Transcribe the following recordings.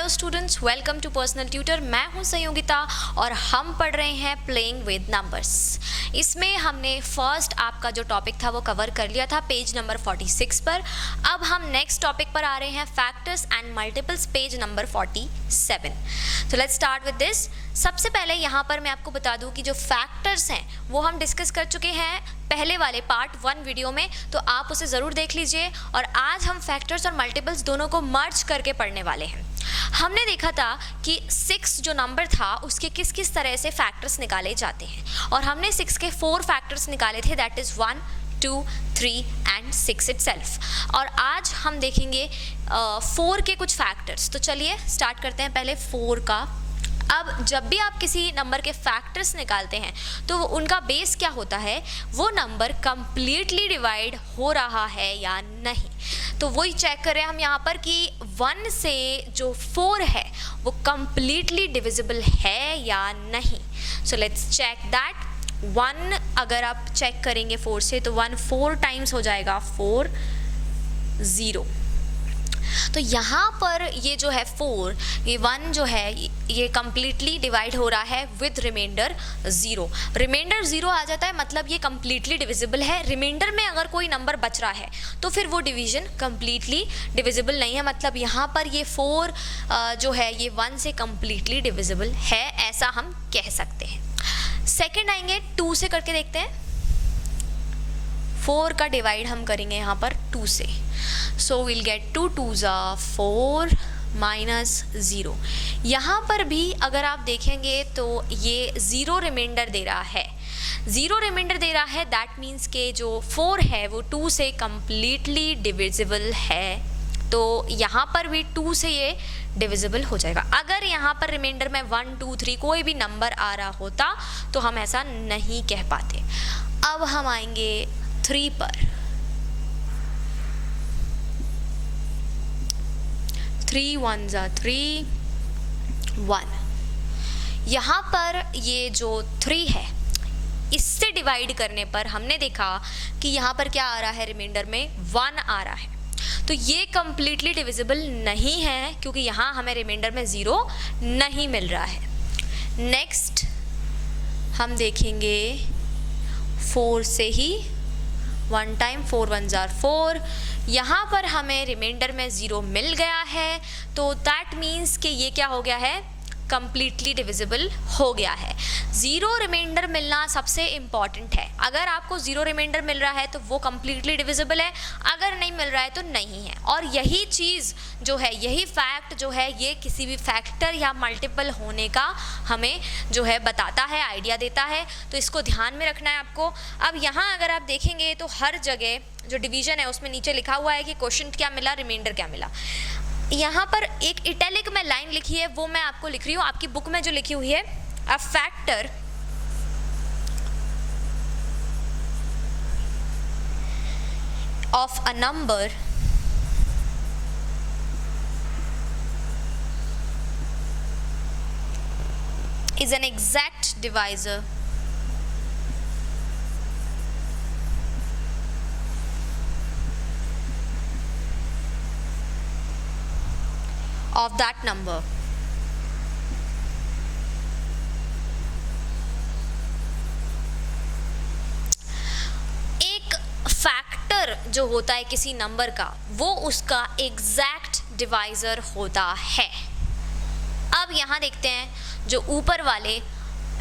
Hello students, welcome to personal tutor. मैं हूं संयोगिता और हम पढ़ रहे हैं प्लेइंग विद नंबर्स। इसमें हमने फर्स्ट आपका जो टॉपिक था वो कवर कर लिया था पेज नंबर 46 पर। अब हम नेक्स्ट टॉपिक पर आ रहे हैं factors and multiples, page number 47। तो लेट्स स्टार्ट विद दिस। सबसे पहले यहाँ पर मैं आपको बता दूं कि जो फैक्टर्स हैं वो हम डिस्कस कर चुके हैं पहले वाले पार्ट 1 वीडियो में, तो आप उसे ज़रूर देख लीजिए। और आज हम फैक्टर्स और मल्टीपल्स दोनों को मर्ज करके पढ़ने वाले हैं। हमने देखा था कि 6 जो नंबर था उसके किस किस तरह से फैक्टर्स निकाले जाते हैं, और हमने 6 के 4 फैक्टर्स निकाले थे, दैट इज़ 1, 2, 3 एंड 6 इटसेल्फ। और आज हम देखेंगे 4 के कुछ फैक्टर्स। तो चलिए स्टार्ट करते हैं पहले 4 का। अब जब भी आप किसी नंबर के फैक्टर्स निकालते हैं तो उनका बेस क्या होता है, वो नंबर कंप्लीटली डिवाइड हो रहा है या नहीं। तो वही चेक कर रहे हैं हम यहाँ पर कि 1 से जो 4 है वो कंप्लीटली डिविजिबल है या नहीं। So let's check that. 1 अगर आप चेक करेंगे 4 से तो 1 4 टाइम्स हो जाएगा 4 0। तो यहाँ पर ये जो है 4, ये 1 जो है ये कम्प्लीटली डिवाइड हो रहा है विद रिमाइंडर 0। रिमाइंडर 0 आ जाता है मतलब ये कम्प्लीटली डिविजिबल है। रिमाइंडर में अगर कोई नंबर बच रहा है तो फिर वो डिवीजन कम्प्लीटली डिविजिबल नहीं है, मतलब यहाँ पर ये 4 जो है ये 1 से कम्प्लीटली डिविजिबल है, ऐसा हम कह सकते हैं। सेकेंड आएंगे 2 से करके देखते हैं। 4 का डिवाइड हम करेंगे यहाँ पर 2 से, सो विल गेट 2 2s 4 -0। यहाँ पर भी अगर आप देखेंगे तो ये 0 रिमाइंडर दे रहा है। 0 रिमाइंडर दे रहा है, दैट मीन्स के जो 4 है वो 2 से कम्प्लीटली डिविजिबल है। तो यहाँ पर भी 2 से ये डिविजिबल हो जाएगा। अगर यहाँ पर रिमाइंडर में 1 2 3 कोई भी नंबर आ रहा होता तो हम ऐसा नहीं कह पाते। अब हम आएंगे 3 पर। 3 1s 3 1। यहाँ पर ये जो 3 है इससे डिवाइड करने पर हमने देखा कि यहाँ पर क्या आ रहा है, रिमाइंडर में 1 आ रहा है। तो ये कम्प्लीटली डिविजिबल नहीं है क्योंकि यहाँ हमें रिमाइंडर में 0 नहीं मिल रहा है। नेक्स्ट हम देखेंगे 4 से ही 1 टाइम 4 1s 4। यहाँ पर हमें रिमाइंडर में 0 मिल गया है, तो दैट मीन्स कि ये क्या हो गया है, कम्प्लीटली डिविजिबल हो गया है। 0 रिमाइंडर मिलना सबसे इम्पॉर्टेंट है। अगर आपको 0 रिमाइंडर मिल रहा है तो वो कम्प्लीटली डिविजिबल है, अगर नहीं मिल रहा है तो नहीं है। और यही चीज़ जो है, यही फैक्ट जो है, ये किसी भी फैक्टर या मल्टीपल होने का हमें जो है बताता है, आइडिया देता है। तो इसको ध्यान में रखना है आपको। अब यहाँ अगर आप देखेंगे तो हर जगह जो डिवीजन है उसमें नीचे लिखा हुआ है कि क्वोशिएंट क्या मिला, रिमाइंडर क्या मिला। यहाँ पर एक इटैलिक में लाइन लिखी है, वो मैं आपको लिख रही हूँ। आपकी बुक में जो लिखी हुई है, a factor of a number is an exact divisor of that number. एक फैक्टर जो होता है किसी नंबर का, वो उसका एग्जैक्ट डिवाइजर होता है। अब यहाँ देखते हैं जो ऊपर वाले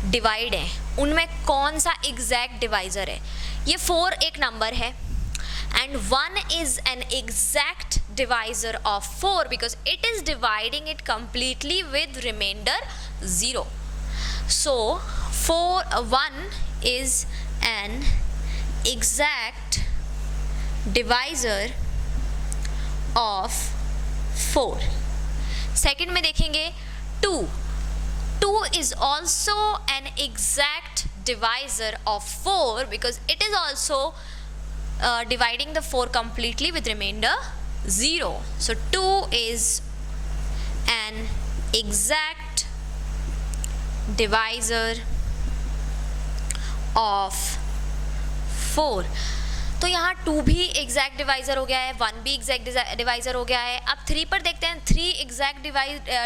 डिवाइड हैं उनमें कौन सा एग्जैक्ट डिवाइजर है। ये 4 एक नंबर है and 1 is an exact divisor of 4 because it is dividing it completely with remainder 0. So 1 is an exact divisor of 4. Second में देखेंगे 2 is also an exact divisor of 4 because it is also dividing the 4 completely with remainder 0. So 2 is an exact divisor of 4. तो यहाँ 2 भी exact divisor हो गया है, 1 भी exact divisor हो गया है। अब 3 पर देखते हैं, 3 एग्जैक्ट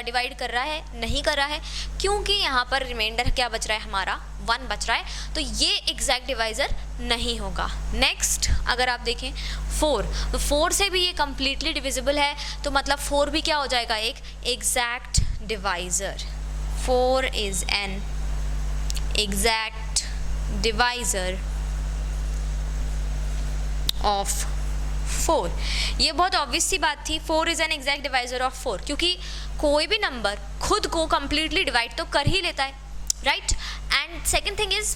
डिवाइड कर रहा है? नहीं कर रहा है, क्योंकि यहाँ पर रिमाइंडर क्या बच रहा है हमारा? 1 बच रहा है, तो ये एग्जैक्ट डिवाइज़र नहीं होगा। नेक्स्ट अगर आप देखें 4, तो 4 से भी ये कम्प्लीटली डिविजिबल है, तो मतलब 4 भी क्या हो जाएगा? एक exact divisor. 4 is an exact divisor of 4। ये बहुत ऑब्वियस सी बात थी, 4 is an exact divisor of 4, क्योंकि कोई भी नंबर खुद को कम्प्लीटली डिवाइड तो कर ही लेता है, right. And second thing is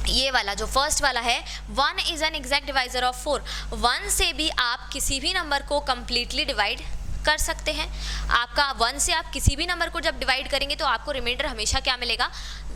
ये वाला जो फर्स्ट वाला है, 1 is an exact divisor of 4। 1 से भी आप किसी भी नंबर को कम्प्लीटली डिवाइड कर सकते हैं। आपका 1 से आप किसी भी नंबर को जब डिवाइड करेंगे तो आपको रिमाइंडर हमेशा क्या मिलेगा?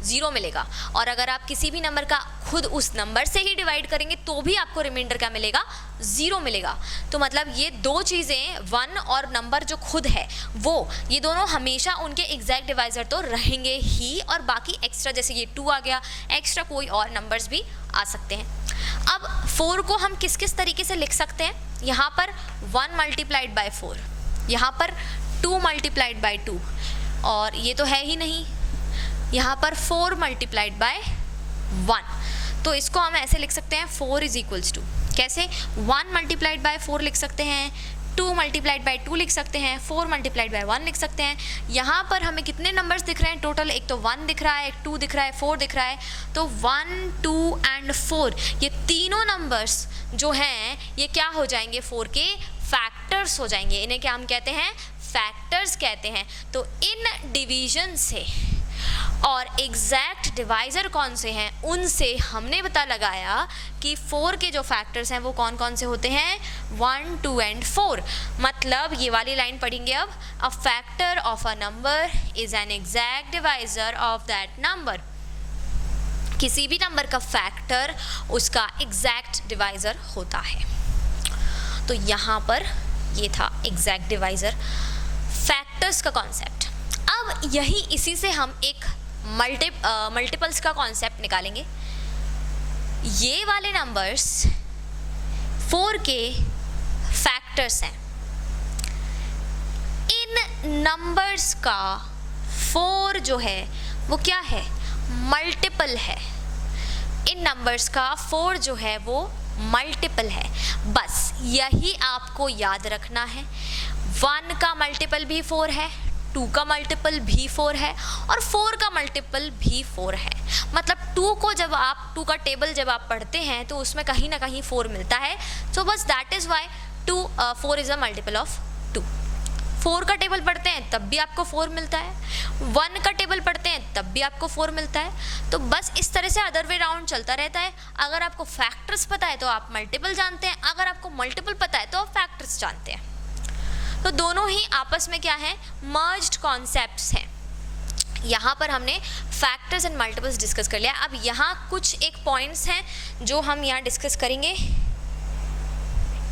0 मिलेगा। और अगर आप किसी भी नंबर का खुद उस नंबर से ही डिवाइड करेंगे तो भी आपको रिमाइंडर क्या मिलेगा? 0 मिलेगा। तो मतलब ये दो चीज़ें, 1 और नंबर जो खुद है वो, ये दोनों हमेशा उनके एग्जैक्ट डिवाइज़र तो रहेंगे ही, और बाकी एक्स्ट्रा जैसे ये 2 आ गया, एक्स्ट्रा कोई और नंबर्स भी आ सकते हैं। अब 4 को हम किस किस तरीके से लिख सकते हैं? यहाँ पर 1 मल्टीप्लाइड बाय 4, यहाँ पर 2 मल्टीप्लाइड बाय 2, और ये तो है ही नहीं, यहाँ पर 4 मल्टीप्लाइड बाय 1। तो इसको हम ऐसे लिख सकते हैं 4 इज इक्वल्स टू, कैसे? 1 मल्टीप्लाइड बाय 4 लिख सकते हैं, 2 मल्टीप्लाइड बाय 2 लिख सकते हैं, 4 मल्टीप्लाइड बाय 1 लिख सकते हैं। यहाँ पर हमें कितने नंबर्स दिख रहे हैं टोटल? एक तो 1 दिख रहा है, एक 2 दिख रहा है, 4 दिख रहा है। तो 1, 2 एंड 4 ये तीनों नंबर्स जो हैं ये क्या हो जाएंगे? 4 के फैक्टर्स हो जाएंगे। इन्हें क्या हम कहते हैं? फैक्टर्स कहते हैं। तो इन डिवीजन से और एग्जैक्ट डिवाइज़र कौन से हैं उनसे हमने पता लगाया कि 4 के जो फैक्टर्स हैं वो कौन कौन से होते हैं? 1, 2 एंड 4। मतलब ये वाली लाइन पढ़ेंगे अब, a factor of a number is an exact divisor of that number. किसी भी नंबर का फैक्टर उसका एग्जैक्ट डिवाइज़र होता है। तो यहाँ पर ये था एग्जैक्ट डिवाइज़र, फैक्टर्स का कॉन्सेप्ट। अब यही इसी से हम एक मल्टीपल्स का कॉन्सेप्ट निकालेंगे। ये वाले नंबर्स 4 के फैक्टर्स हैं। इन नंबर्स का 4 जो है वो क्या है? मल्टीपल है। इन नंबर्स का 4 जो है वो मल्टीपल है। बस यही आपको याद रखना है। 1 का मल्टीपल भी 4 है, 2 का मल्टीपल भी 4 है, और 4 का मल्टीपल भी 4 है। मतलब 2 को जब आप 2 का टेबल जब आप पढ़ते हैं तो उसमें कहीं ना कहीं 4 मिलता है। सो बस that is why 4 is a multiple of 2। 4 का टेबल पढ़ते हैं तब भी आपको 4 मिलता है, 1 का टेबल पढ़ते हैं तब भी आपको 4 मिलता है। तो बस इस तरह से अदर वे राउंड चलता रहता है। अगर आपको फैक्टर्स पता है तो आप मल्टीपल जानते हैं, अगर आपको मल्टीपल पता है तो आप फैक्टर्स जानते हैं। तो दोनों ही आपस में क्या है? मर्ज्ड कॉन्सेप्ट्स हैं। यहाँ पर हमने फैक्टर्स एंड मल्टीपल्स डिस्कस कर लिया। अब यहाँ कुछ एक पॉइंट्स हैं जो हम यहाँ डिस्कस करेंगे।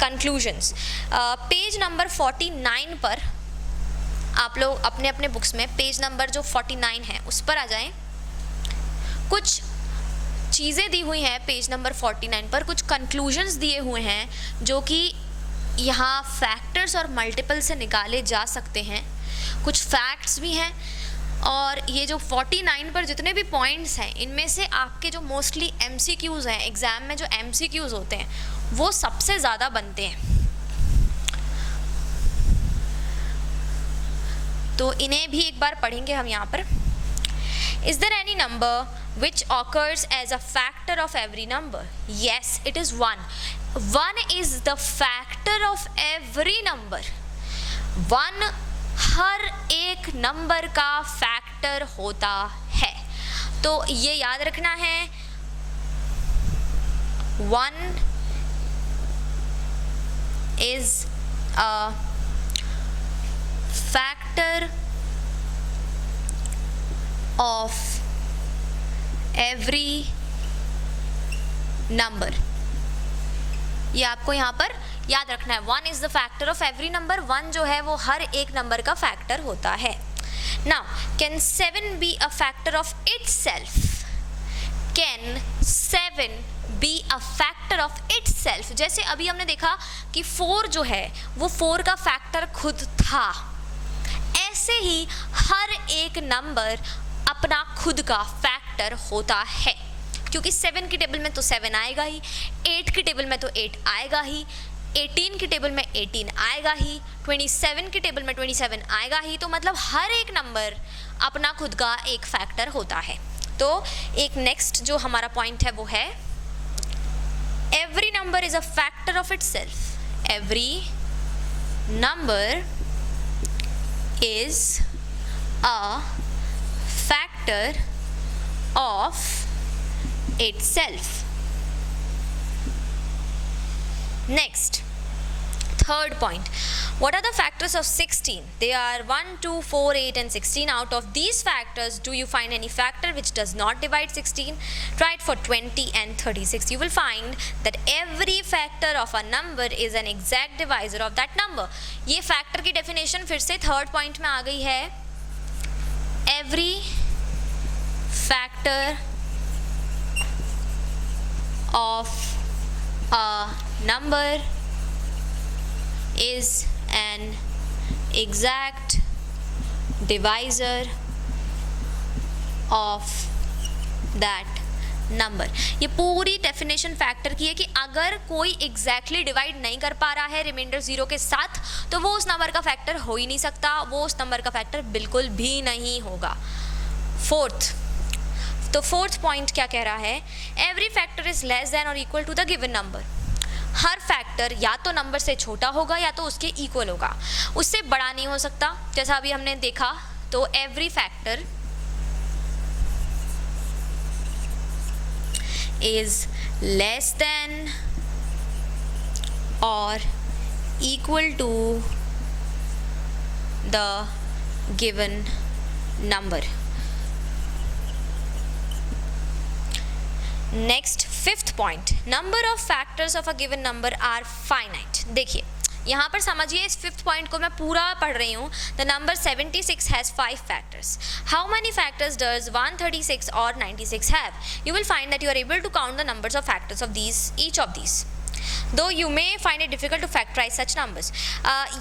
कंक्लूजन्स, पेज नंबर 49 पर आप लोग अपने अपने बुक्स में पेज नंबर जो 49 है उस पर आ जाएं। कुछ चीज़ें दी हुई हैं पेज नंबर 49 पर, कुछ कंक्लूजन्स दिए हुए हैं जो कि यहाँ फैक्टर्स और मल्टीपल से निकाले जा सकते हैं। कुछ फैक्ट्स भी हैं, और ये जो 49 पर जितने भी पॉइंट्स हैं इनमें से आपके जो मोस्टली MCQs हैं, एग्ज़ाम में जो MCQs होते हैं वो सबसे ज़्यादा बनते हैं। तो इन्हें भी एक बार पढ़ेंगे हम यहाँ पर। Is there any number which occurs as a factor of every number? Yes, it is 1. 1 is the factor of every number. 1 हर एक नंबर का फैक्टर होता है। तो ये याद रखना है, 1 is a factor of every number। ये आपको यहाँ पर याद रखना है। 1 is the factor of every number. 1 जो है वो हर एक नंबर का फैक्टर होता है। Now can 7 be a factor of itself? Can 7 be a factor of itself. जैसे अभी हमने देखा कि 4 जो है वो 4 का फैक्टर खुद था, ऐसे ही हर एक नंबर अपना खुद का फैक्टर होता है, क्योंकि 7 की टेबल में तो 7 आएगा ही, 8 की टेबल में तो 8 आएगा ही, 18 की टेबल में 18 आएगा ही, 27 की टेबल में 27 आएगा ही। तो मतलब हर एक नंबर अपना खुद का एक फैक्टर होता है। तो एक नेक्स्ट जो हमारा पॉइंट है वो है every number is a factor of itself. Every number is a factor of itself. Next, third point. What are the factors of 16? They are 1, 2, 4, 8 and 16. Out of these factors, do you find any factor which does not divide 16? Try it for 20 and 36. You will find that every factor of a number is an exact divisor of that number. ये factor की definition फिर से third point में आ गई है. Every factor of a number is an exact divisor of that number. ये पूरी definition factor की है कि अगर कोई एग्जैक्टली डिवाइड नहीं कर पा रहा है रिमाइंडर 0 के साथ तो वो उस नंबर का फैक्टर हो ही नहीं सकता, वो उस नंबर का फैक्टर बिल्कुल भी नहीं होगा. फोर्थ पॉइंट क्या कह रहा है? Every factor is less than और equal to the given number. हर फैक्टर या तो नंबर से छोटा होगा या तो उसके इक्वल होगा, उससे बड़ा नहीं हो सकता. जैसा अभी हमने देखा तो every factor is less than और equal to the given number. Next fifth point, number of factors of a given number are finite. देखिए यहाँ पर समझिए, इस फिफ्थ पॉइंट को मैं पूरा पढ़ रही हूँ. The number 76 has 5 factors. How many factors does 136 और 96 have? You will find that you are able to count the numbers of factors of these each of these, though you may find it difficult to factorise such numbers.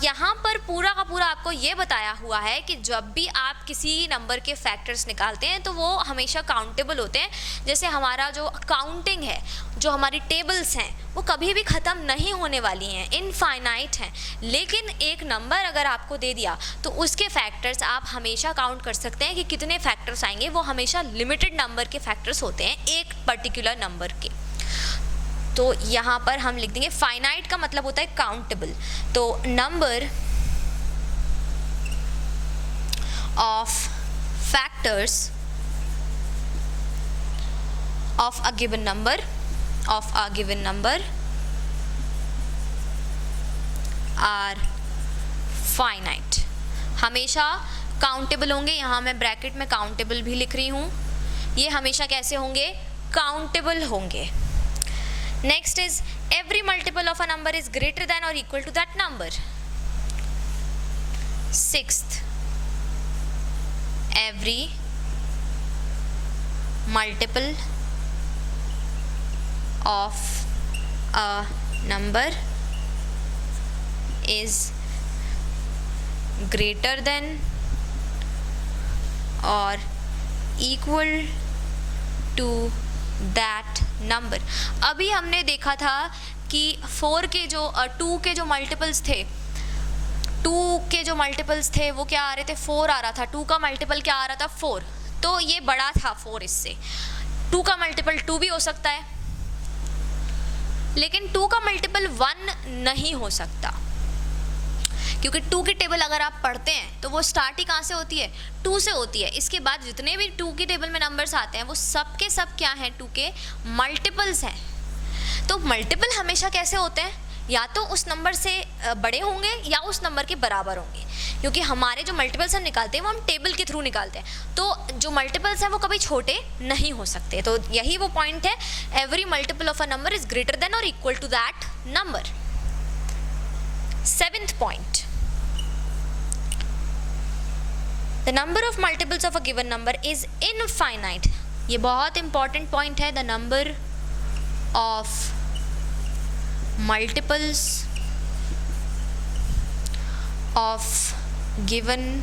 यहाँ पर पूरा का पूरा आपको ये बताया हुआ है कि जब भी आप किसी नंबर के फैक्टर्स निकालते हैं तो वो हमेशा काउंटेबल होते हैं. जैसे हमारा जो काउंटिंग है, जो हमारी टेबल्स हैं, वो कभी भी ख़त्म नहीं होने वाली हैं, इनफाइनाइट हैं. लेकिन एक नंबर अगर आपको दे दिया तो उसके फैक्टर्स आप हमेशा काउंट कर सकते हैं कि कितने फैक्टर्स आएंगे. वो हमेशा लिमिटेड नंबर के फैक्टर्स होते हैं एक पर्टिकुलर नंबर के. तो यहाँ पर हम लिख देंगे फाइनाइट का मतलब होता है काउंटेबल. तो number of factors of a given number are finite. हमेशा काउंटेबल होंगे. यहाँ मैं ब्रैकेट में काउंटेबल भी लिख रही हूँ. ये हमेशा कैसे होंगे? काउंटेबल होंगे. Next is every multiple of a number is greater than or equal to that number. Sixth, every multiple of a number is greater than or equal to that number. अभी हमने देखा था कि 4 के जो 2 के जो मल्टीपल्स थे, 2 के जो मल्टीपल्स थे वो क्या आ रहे थे? 4 आ रहा था. 2 का मल्टीपल क्या आ रहा था? 4. तो ये बड़ा था 4 इससे. 2 का मल्टीपल 2 भी हो सकता है, लेकिन 2 का मल्टीपल 1 नहीं हो सकता, क्योंकि 2 की टेबल अगर आप पढ़ते हैं तो वो स्टार्ट ही कहाँ से होती है? 2 से होती है. इसके बाद जितने भी 2 की टेबल में नंबर्स आते हैं वो सब के सब क्या हैं? 2 के मल्टीपल्स हैं. तो मल्टीपल हमेशा कैसे होते हैं? या तो उस नंबर से बड़े होंगे या उस नंबर के बराबर होंगे, क्योंकि हमारे जो मल्टीपल्स हम निकालते हैं वो हम टेबल के थ्रू निकालते हैं. तो जो मल्टीपल्स हैं वो कभी छोटे नहीं हो सकते. तो यही वो पॉइंट है, every multiple of a number is greater than और equal to that number. Seventh point, the number of multiples of a given number is infinite. ये बहुत इंपॉर्टेंट पॉइंट है. the number of multiples of given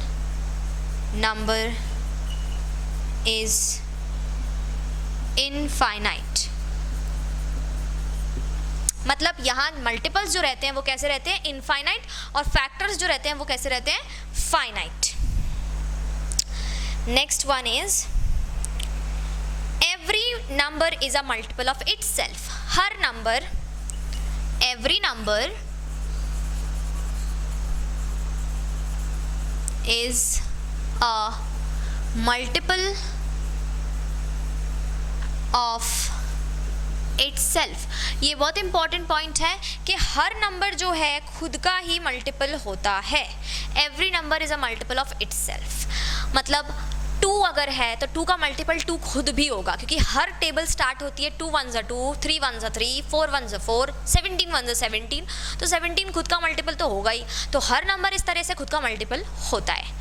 number is infinite। मतलब यहाँ multiples जो रहते हैं वो कैसे रहते हैं, इनफाइनाइट, और फैक्टर्स जो रहते हैं वो कैसे रहते हैं, finite. Next one is every number is a multiple of itself. Her number, every number is a multiple of itself. ये बहुत इंपॉर्टेंट पॉइंट है कि हर नंबर जो है खुद का ही मल्टीपल होता है। Every number is a multiple of itself. मतलब 2 अगर है तो 2 का मल्टीपल 2 खुद भी होगा, क्योंकि हर टेबल स्टार्ट होती है 2 1 2, 3 1 3, 4 1 4, 17 1 17, तो 17 खुद का मल्टीपल तो होगा ही। तो हर नंबर इस तरह से खुद का मल्टीपल होता है।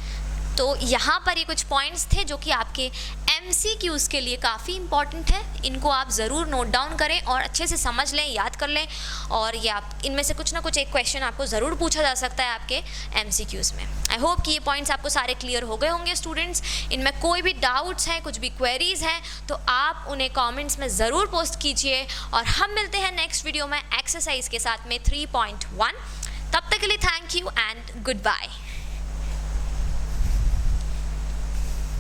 तो यहाँ पर ये कुछ पॉइंट्स थे जो कि आपके MCQs के लिए काफ़ी इंपॉर्टेंट है। इनको आप ज़रूर नोट डाउन करें और अच्छे से समझ लें, याद कर लें, और ये आप इनमें से कुछ ना कुछ एक क्वेश्चन आपको ज़रूर पूछा जा सकता है आपके MCQs में। आई होप कि ये पॉइंट्स आपको सारे क्लियर हो गए होंगे स्टूडेंट्स। इनमें कोई भी डाउट्स हैं, कुछ भी क्वेरीज हैं, तो आप उन्हें कॉमेंट्स में ज़रूर पोस्ट कीजिए। और हम मिलते हैं नेक्स्ट वीडियो में एक्सरसाइज के साथ में 3.1। तब तक के लिए thank you and good bye.